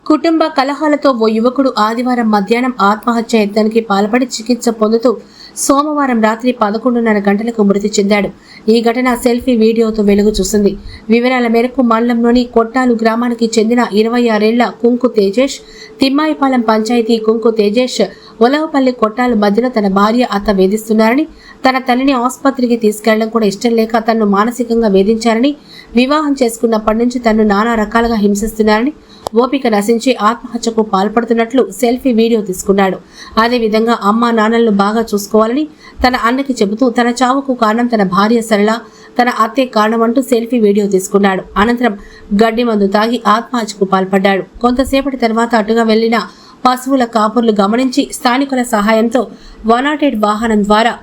కుటుంబ కలహాలతో ఓ యువకుడు ఆదివారం మధ్యాహ్నం ఆత్మహత్య యత్నానికి పాల్పడి చికిత్స పొందుతూ సోమవారం రాత్రి 11:30 గంటలకు మృతి చెందాడు. ఈ ఘటన సెల్ఫీ వీడియోతో వెలుగు చూసింది. వివరాల మేరకు మండలంలోని కొట్టాలు గ్రామానికి చెందిన 26 ఏళ్ల కుంకు తేజేష్, తిమ్మాయిపాలెం పంచాయతీ కుంకు తేజేష్ ఒలవపల్లి కొట్టాలు మధ్యలో తన భార్య అత్త వేధిస్తున్నారని, తన తల్లిని ఆసుపత్రికి తీసుకెళ్లడం కూడా ఇష్టం లేక తనను మానసికంగా వేధించారని, వివాహం చేసుకున్నప్పటి నుంచి తనను నానా రకాలుగా హింసిస్తున్నారని, ఓపిక నశించి ఆత్మహత్యకు పాల్పడుతున్నట్లు సెల్ఫీ వీడియో తీసుకున్నాడు. అదేవిధంగా అమ్మా నాన్నలను బాగా చూసుకోవాలని తన అన్నకి చెబుతూ తన చావుకు కారణం తన భార్య సరళ, తన అత్తే కారణమంటూ సెల్ఫీ వీడియో తీసుకున్నాడు. అనంతరం గడ్డి మందు తాగి ఆత్మహత్యకు పాల్పడ్డాడు. కొంతసేపటి తర్వాత అటుగా వెళ్లిన పశువుల కాపుర్లు గమనించి స్థానికుల సహాయంతో 108 వాహనం ద్వారా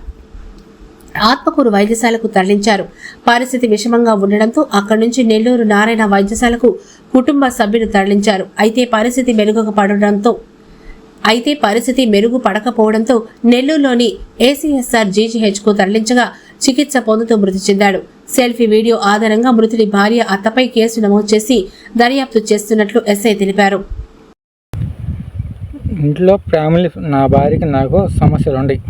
ఆత్మకూరు వైద్యశాలకు తరలించారు. పరిస్థితి విషమంగా ఉండడంతో అక్కడి నుంచి నెల్లూరు నారాయణ వైద్యశాలకు కుటుంబ సభ్యులు తరలించారు. అయితే పరిస్థితి మెరుగుపడకపోవడంతో నెల్లూరులోని ఏసీఎస్ఆర్ జీజీహెచ్కు తరలించగా చికిత్స పొందుతూ మృతి చెందాడు. సెల్ఫీ వీడియో ఆధారంగా మృతుడి భార్య అత్తపై కేసు నమోదు చేసి దర్యాప్తు చేస్తున్నట్లు ఎస్ఐ తెలిపారు. ఇంట్లో ఫ్యామిలీ, నా భార్యకి నాకు సమస్యలు ఉన్నాయి.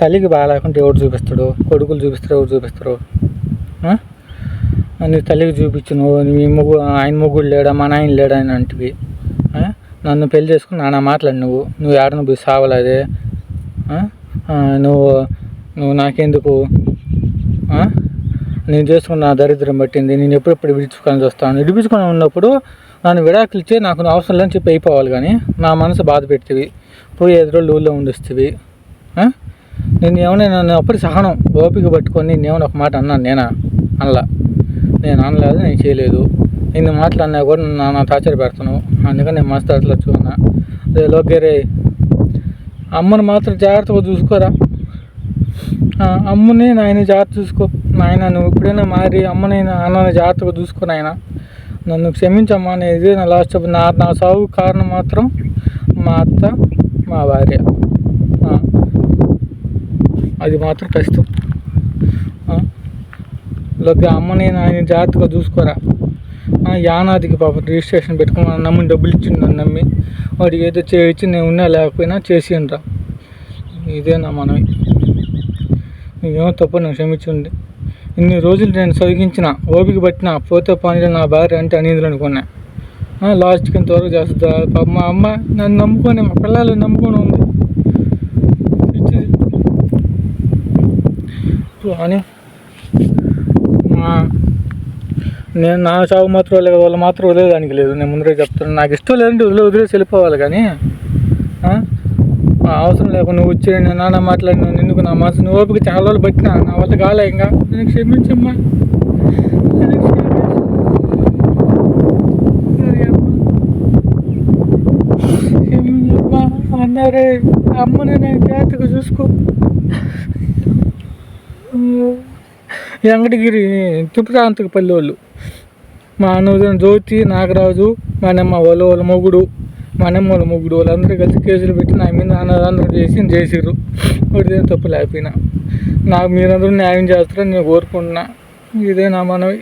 తల్లికి బాగాలేకుంటే ఎవరు చూపిస్తాడు? కొడుకులు చూపిస్తారు, ఎవరు చూపిస్తారు? నీ తల్లికి చూపించు, నువ్వు ఆయన మొగుడు లేడా, మా నాయన లేడా అని అంటివి. నన్ను పెళ్లి చేసుకుని నాన్న మాట్లాడు, నువ్వు ఏడను పోయి సావలేదే, నువ్వు నాకెందుకు, నేను చేసుకున్న నా దరిద్రం పట్టింది, నేను ఎప్పుడెప్పుడు విడిచుకొని చూస్తాను. విడిపించుకొని ఉన్నప్పుడు నన్ను విడాకులు ఇచ్చి నాకు అవసరం లేని చెప్పి అయిపోవాలి, కానీ నా మనసు బాధ పెడుతుంది, పోయి 5 రోజులు ఊళ్ళో ఉండిస్తుంది. నేను ఏమైనా నన్ను అప్పుడు సహనం ఓపిక పట్టుకొని నేనేమైనా ఒక మాట అన్నాను? నేను అనలేదు, నేను చేయలేదు. ఇన్ని మాటలు అన్నా కూడా నా టార్చర్ పెడతాను. అందుకని నేను మస్తు అట్లా చూన్నా. అదే లోకేరే, అమ్మని మాత్రం జాగ్రత్తగా చూసుకోరా, అమ్మని నాయన జాగ్రత్త చూసుకో నాయన. నువ్వు ఎప్పుడైనా మారి అమ్మని అన్నని జాగ్రత్తగా చూసుకో నాయన, నన్ను క్షమించమ్మా. అనేది నా లాస్ట్ నా సాగు కారణం మాత్రం మా అత్త, మా భార్య. అది మాత్రం కష్టం. లోకి అమ్మని ఆయన జాగ్రత్తగా చూసుకోరా. యానాదికి పాపం రిజిస్ట్రేషన్ పెట్టుకుని నమ్మి డబ్బులు ఇచ్చిండు, నన్ను నమ్మి వాడికి ఏదో చేయించి నేను ఉన్నా లేకపోయినా చేసిండ్రా. ఇదే నా మనవి. ఏమో తప్పు, నేను క్షమించండి. ఇన్ని రోజులు నేను సొగిచిన ఓపిక పట్టిన పోతే పని నా భార్య అంటే అనేది అనుకున్నా. లాస్ట్కి ఇంతవరకు చేస్తుందా పాప. మా అమ్మ నన్ను నమ్ముకొని, మా పిల్లలు నమ్ముకొని ఉంది అని. నేను నా చావు మాత్రం వాళ్ళు మాత్రం వదిలేదానికి లేదు. నేను ముందరే చెప్తాను, నాకు ఇష్టం లేదంటే వదిలేసి వెళ్ళిపోవాలి, కానీ అవసరం లేకుండా నువ్వు వచ్చి నేను నాన్న మాట్లాడినా ఎందుకు? నా మనసు నువ్వు ఓపిక చాలా రోజులు పట్టినా, నా వల్ల కాలే. ఇంకా నేను క్షమించమ్మా, క్షమించమ్మా అన్నారే. అమ్మని నేను జాగ్రత్తగా చూసుకో. వెంకటగిరి తిప్పుతాంతకపల్లి వాళ్ళు, మా అన్నోదన జ్యోతి, నాగరాజు, మా అన్నమ్మ వాళ్ళ మొగుడు, మా అన్నమ్మ వాళ్ళ మొగుడు, వాళ్ళందరూ కలిసి కేసులు పెట్టి నా మీద అందరూ చేసిర్రు. వాడిదేం తప్పు లేకపోయినా నాకు మీరందరూ న్యాయం చేస్తారని నేను కోరుకుంటున్నా. ఇదే నా మనవి.